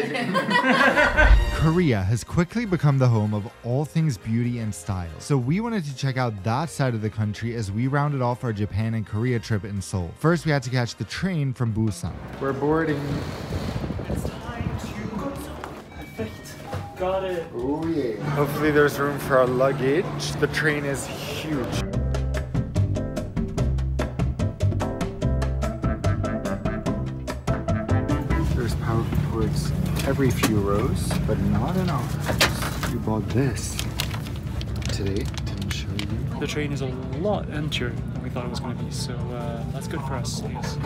kidding. Korea has quickly become the home of all things beauty and style. So we wanted to check out that side of the country as we rounded off our Japan and Korea trip in Seoul. First, we had to catch the train from Busan. We're boarding. It's time to go. Perfect. Got it. Oh yeah. Hopefully there's room for our luggage. The train is huge. There's power cords every few rows, but not in ours. You bought this today. Didn't show you. The train is a lot emptier than we thought it was going to be, so that's good for us, I guess.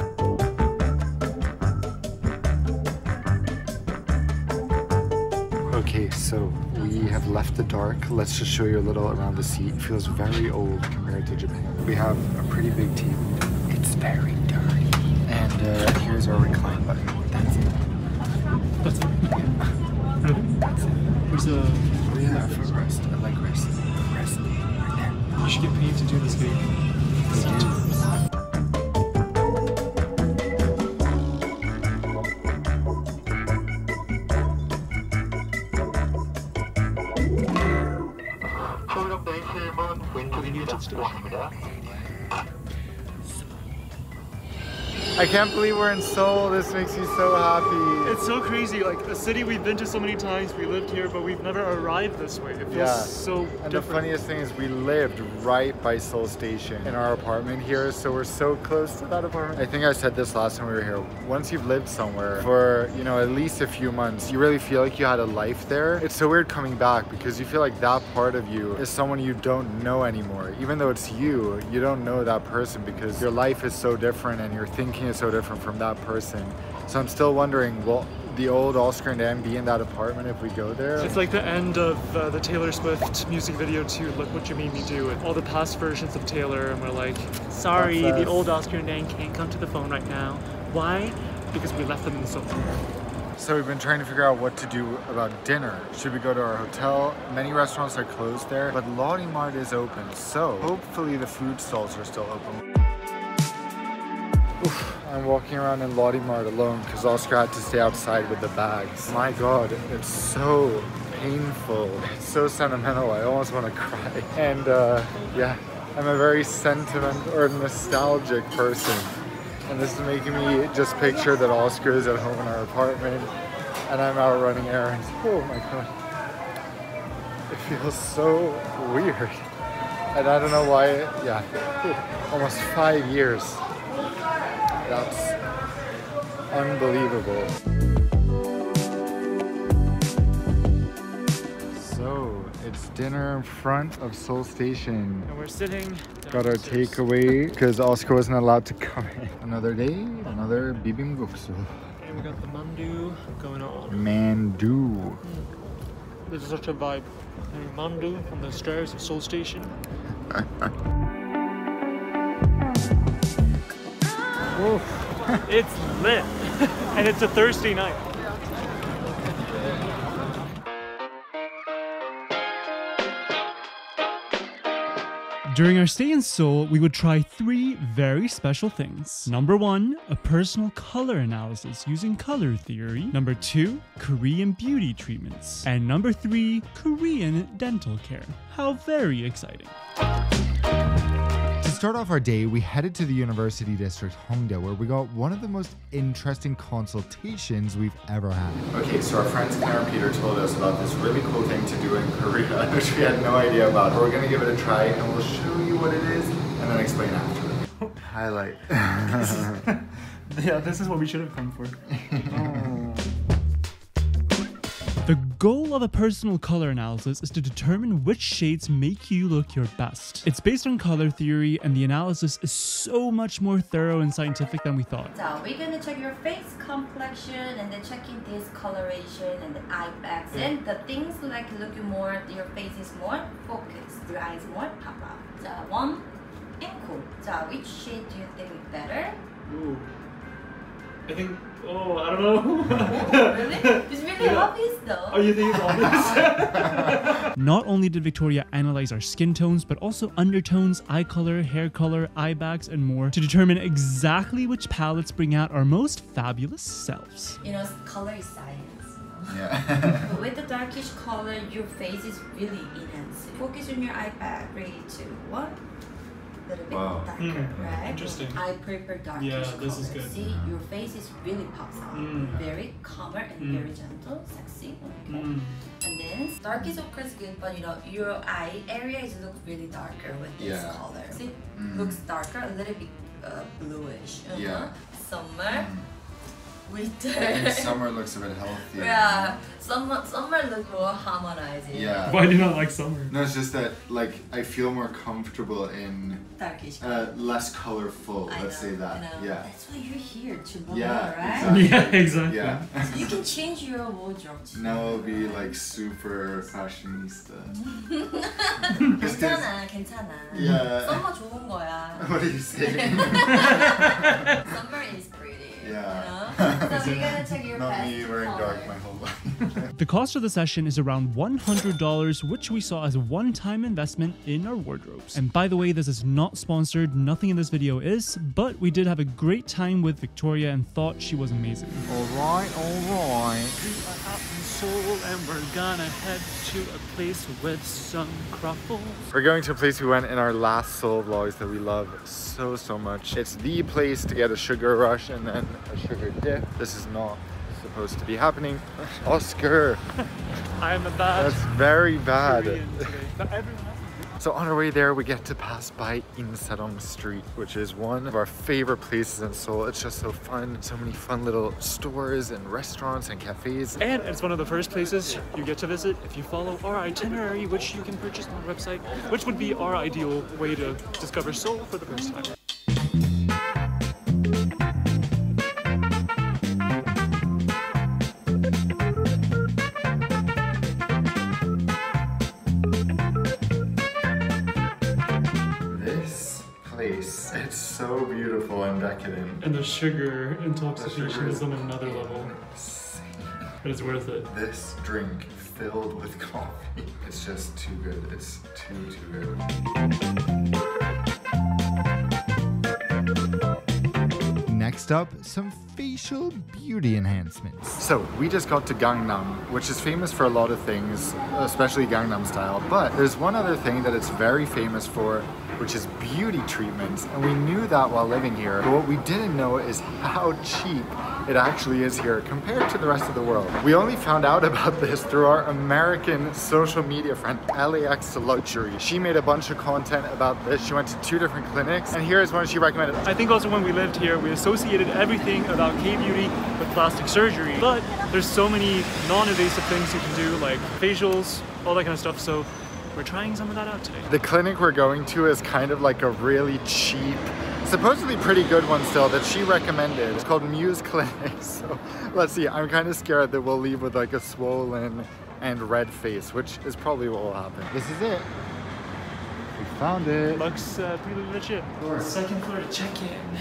Okay, so we have left the dark. Let's just show you a little around the seat. It feels very old compared to Japan. We have a pretty big TV. It's very dirty. And here's our recline button. That's it. That's it? Yeah. That's it. Where's the... Oh yeah, for rest. I like rest. Rest. Right there. You should get paid to do this game. I can't believe we're in Seoul. This makes me so happy. It's so crazy, like a city we've been to so many times, we lived here, but we've never arrived this way. It feels so different. And the funniest thing is we lived right by Seoul Station in our apartment here, so we're so close to that apartment. I think I said this last time we were here. Once you've lived somewhere for, you know, at least a few months, you really feel like you had a life there. It's so weird coming back because you feel like that part of you is someone you don't know anymore. Even though it's you, you don't know that person because your life is so different and your thinking is so different from that person. So I'm still wondering, will the old Oskar and Dan be in that apartment if we go there? It's like the end of the Taylor Swift music video to Look What You Made Me Do, and all the past versions of Taylor, and we're like, sorry, the old Oskar and Dan can't come to the phone right now. Why? Because we left them in Seoul. So we've been trying to figure out what to do about dinner. Should we go to our hotel? Many restaurants are closed there, but Lottie Mart is open, so hopefully the food stalls are still open. Oof, I'm walking around in Lottie Mart alone because Oskar had to stay outside with the bags. My God, it's so painful. It's so sentimental. I almost want to cry. And yeah, I'm a very sentimental or nostalgic person. And this is making me just picture that Oskar is at home in our apartment and I'm out running errands. Oh my God. It feels so weird. And I don't know why, yeah, almost 5 years. That's unbelievable. So, it's dinner in front of Seoul Station. And we're sitting. Got our takeaway because Oskar wasn't allowed to come in. Another day, another bibimbapsu. And we got the mandu going on. Mandu. This is such a vibe. And mandu from the stairs of Seoul Station. It's lit, and it's a Thursday night. During our stay in Seoul, we would try 3 very special things. Number 1, a personal color analysis using color theory. Number 2, Korean beauty treatments. And number 3, Korean dental care. How very exciting. To start off our day, we headed to the University District Hongdae, where we got one of the most interesting consultations we've ever had. Okay, so our friends Claire and Peter told us about this really cool thing to do in Korea, which we had no idea about. We're gonna give it a try and we'll show you what it is and then explain after. Highlight. Yeah, this is what we should have come for. The goal of a personal color analysis is to determine which shades make you look your best. It's based on color theory, and the analysis is so much more thorough and scientific than we thought. So we're gonna check your face complexion and then checking discoloration and the eye bags and the things like looking more, your face is more focused, your eyes more pop out. So warm and cool. So which shade do you think is better? Ooh. I think, I don't know. Oh, really? It's really obvious though. Oh, you think it's obvious? Not only did Victoria analyze our skin tones, but also undertones, eye color, hair color, eye bags, and more to determine exactly which palettes bring out our most fabulous selves. You know, color is science. Yeah. But with the darkish color, your face is really enhanced. Focus on your eye bag. 3, 2, 1. A little bit darker, right? Interesting. I prefer darkish color. This is good. See, your face is really pops out. Very calmer and very gentle, sexy. Okay. And then dark is of course good, but you know your eye area is look really darker with this color. See, looks darker, a little bit bluish. Summer. Winter. Summer looks a bit healthier. Yeah, summer look more harmonized. Yeah. Why do you not like summer? No, it's just that like I feel more comfortable in darkish. less colorful. Let's say that. Yeah. That's why you're here to know more, right? Exactly. Yeah, exactly. Yeah. So you can change your wardrobe too. Now I'll be like super fashionista. 괜찮아, 괜찮아. Yeah. Summer 좋은 거야. What are you saying? Summer is pretty. Yeah. You know? So we're gonna check your Not best me wearing color. dark my whole life. The cost of the session is around $100, which we saw as a one-time investment in our wardrobes. And by the way, this is not sponsored, nothing in this video is, but we did have a great time with Victoria and thought she was amazing. Alright. We are out in Seoul and we're gonna head to a place with some truffles. We're going to a place we went in our last Seoul vlogs that we love so much. It's the place to get a sugar rush and then a sugar dip. This is not supposed to be happening. Oscar! I am a bad. That's very bad. Korean today. But everyone else is So on our way there, we get to pass by Insadong Street, which is one of our favorite places in Seoul. It's just so fun. So many fun little stores and restaurants and cafes. And it's one of the first places you get to visit if you follow our itinerary, which you can purchase on our website, which would be our ideal way to discover Seoul for the first time. It's so beautiful and decadent. And the sugar intoxication is on another level. Insane. But it's worth it. This drink filled with coffee. It's just too good. It's too good. Next up, some facial beauty enhancements. So we just got to Gangnam, which is famous for a lot of things, especially Gangnam style. But there's one other thing that it's very famous for, which is beauty treatments. And we knew that while living here. But what we didn't know is how cheap it actually is here compared to the rest of the world. We only found out about this through our American social media friend, LAX Luxury. She made a bunch of content about this. She went to 2 different clinics, and here's one she recommended. I think also when we lived here, we associated everything about K-beauty with plastic surgery. But there's so many non-invasive things you can do, like facials, all that kind of stuff. So we're trying some of that out today. The clinic we're going to is kind of like a really cheap, supposedly pretty good one still, that she recommended. It's called Muse Clinic. So let's see, I'm kind of scared that we'll leave with like a swollen and red face, which is probably what will happen. This is it. We found it. Looks pretty legit. Second floor to check in.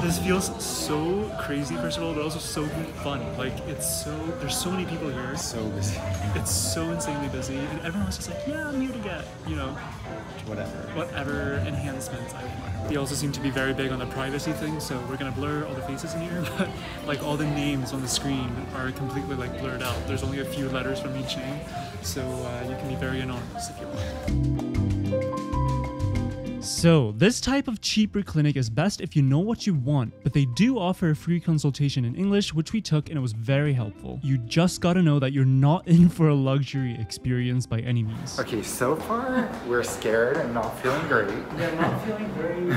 This feels so crazy, first of all, but also so fun. Like, there's so many people here. So busy. It's so insanely busy, and everyone's just like, yeah, I'm here to get, you know, whatever enhancements I want. They also seem to be very big on the privacy thing, so we're gonna blur all the faces in here, but like all the names on the screen are completely like blurred out. There's only a few letters from each name, so you can be very anonymous if you want. So, this type of cheaper clinic is best if you know what you want, but they do offer a free consultation in English, which we took, and it was very helpful. You just gotta know that you're not in for a luxury experience by any means. Okay, so far we're scared and not feeling great. Yeah, not feeling very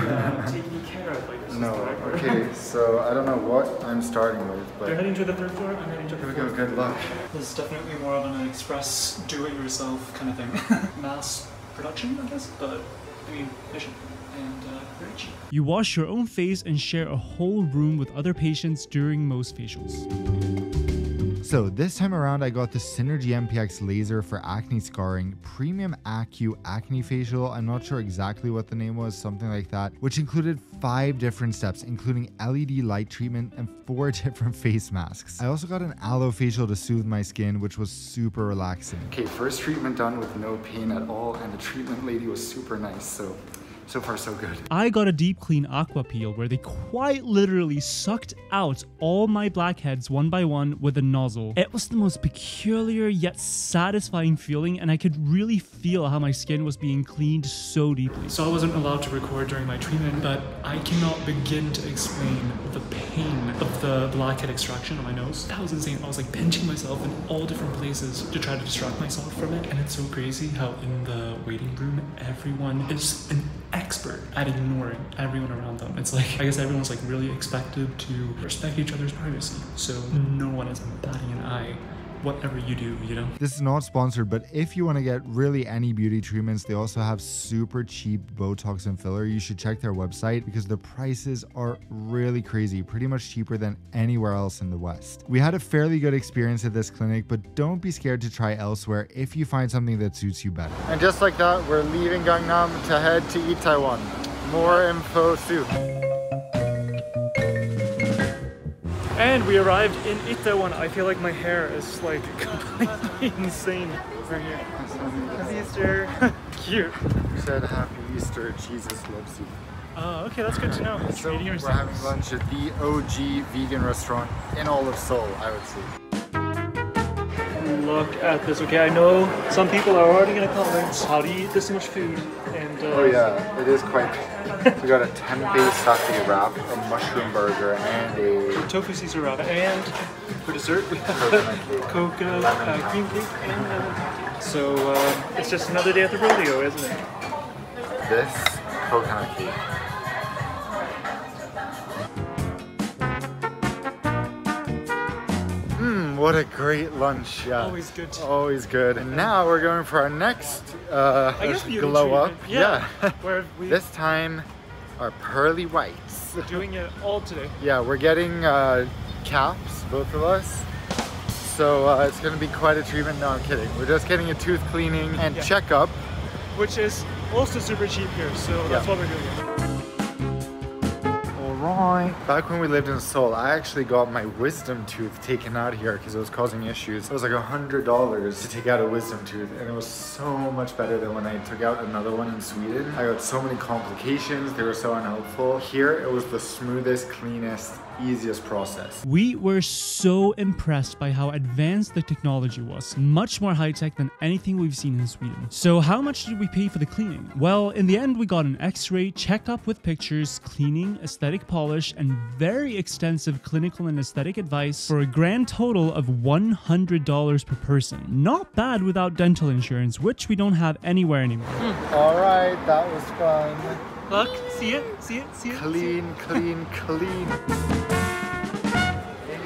taken care of. Like, No, okay, so I don't know what I'm starting with, but You're heading to the 3rd floor, I'm heading to the 4th. here we go, good luck. This is definitely more of an express, do-it-yourself kind of thing. Mass production, I guess, but I mean, efficient and very cheap. You wash your own face and share a whole room with other patients during most facials. So this time around, I got the Synergy MPX laser for acne scarring, premium Acu acne facial. I'm not sure exactly what the name was, something like that, which included 5 different steps, including LED light treatment and 4 different face masks. I also got an aloe facial to soothe my skin, which was super relaxing. Okay, first treatment done with no pain at all, and the treatment lady was super nice, so So far, so good. I got a deep clean aqua peel where they quite literally sucked out all my blackheads one by one with a nozzle. It was the most peculiar yet satisfying feeling, and I could really feel how my skin was being cleaned so deeply. So I wasn't allowed to record during my treatment, but I cannot begin to explain the pain of the blackhead extraction on my nose. That was insane. I was like pinching myself in all different places to try to distract myself from it. And it's so crazy how in the waiting room, everyone is an expert at ignoring everyone around them. It's like, I guess everyone's like really expected to respect each other's privacy. So no one is batting an eye whatever you do, you know? This is not sponsored, but if you want to get really any beauty treatments, they also have super cheap Botox and filler. You should check their website because the prices are really crazy, pretty much cheaper than anywhere else in the West. We had a fairly good experience at this clinic, but don't be scared to try elsewhere if you find something that suits you better. And just like that, we're leaving Gangnam to head to Itaewon. More info soon. And we arrived in Itaewon. I feel like my hair is like completely insane right here. Happy Easter. Cute. You said Happy Easter, Jesus loves you. Okay, that's good to know. So we're having lunch at the OG vegan restaurant in all of Seoul, I would say. Look at this. Okay, I know some people are already gonna comment, how do you eat this much food? And oh yeah, it is quite. We got a tempeh satay wrap, a mushroom burger, and a tofu Caesar wrap. And for dessert, we have coconut cream cake and lemon cake. So it's just another day at the rodeo, isn't it? This coconut cake. What a great lunch, yeah. Always good. Always good. And now we're going for our next glow up. Yeah. Where we this time, our pearly whites. We're doing it all today. Yeah, we're getting caps, both of us. So it's gonna be quite a treatment. No, I'm kidding. We're just getting a tooth cleaning and checkup. Which is also super cheap here, so that's what we're doing. Alright. Back when we lived in Seoul, I actually got my wisdom tooth taken out here because it was causing issues. It was like $100 to take out a wisdom tooth, and it was so much better than when I took out another one in Sweden. I got so many complications, they were so unhelpful. Here, it was the smoothest, cleanest, easiest process. We were so impressed by how advanced the technology was, much more high-tech than anything we've seen in Sweden. So how much did we pay for the cleaning? Well, in the end, we got an x-ray, checkup with pictures, cleaning, aesthetic polish, and very extensive clinical and aesthetic advice for a grand total of $100 per person. Not bad without dental insurance, which we don't have anywhere anymore. Alright, that was fun. Look, see it, see it, see it. Clean, clean, clean. It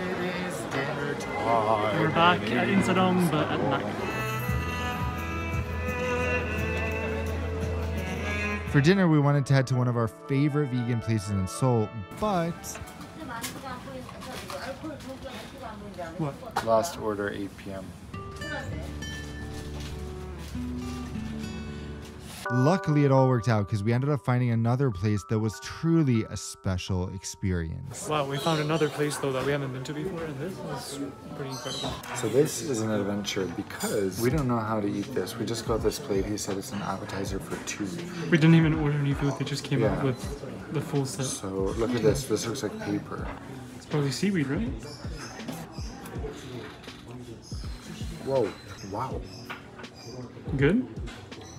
is dinner time. We're back at Insadong, but at night. For dinner, we wanted to head to one of our favorite vegan places in Seoul, but... What? Last order, 8 p.m. Luckily, it all worked out because we ended up finding another place that was truly a special experience. Wow, we found another place though that we haven't been to before, and this is pretty incredible. So this is an adventure because we don't know how to eat this. We just got this plate. He said it's an appetizer for 2. We didn't even order any food. They just came out with the full set. So look at this. This looks like paper. It's probably seaweed, right? Whoa. Wow. Good?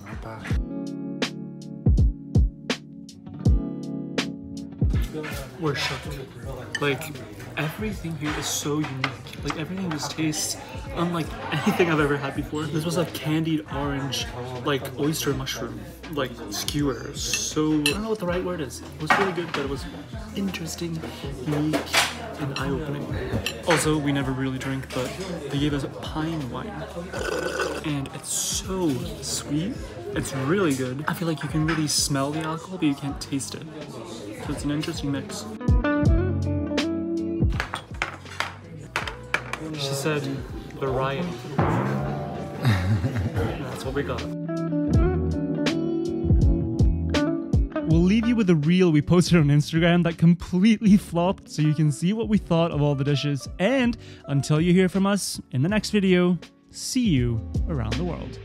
Not bad. We're shocked. Like, everything here is so unique. Like, everything just tastes unlike anything I've ever had before. This was a candied orange, like, oyster mushroom, like, skewer. So, I don't know what the right word is. It was really good, but it was interesting, unique, and eye-opening. Also, we never really drink, but they gave us pine wine. And it's so sweet. It's really good. I feel like you can really smell the alcohol, but you can't taste it. So it's an interesting mix. She said, variety. That's what we got. We'll leave you with a reel we posted on Instagram that completely flopped, so you can see what we thought of all the dishes. And until you hear from us in the next video, see you around the world.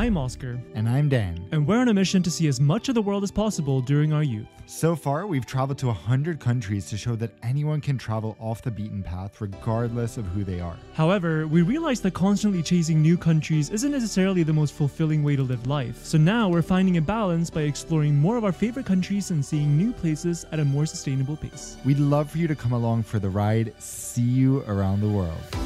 I'm Oskar. And I'm Dan. And we're on a mission to see as much of the world as possible during our youth. So far, we've traveled to 100 countries to show that anyone can travel off the beaten path regardless of who they are. However, we realized that constantly chasing new countries isn't necessarily the most fulfilling way to live life. So now we're finding a balance by exploring more of our favorite countries and seeing new places at a more sustainable pace. We'd love for you to come along for the ride. See you around the world.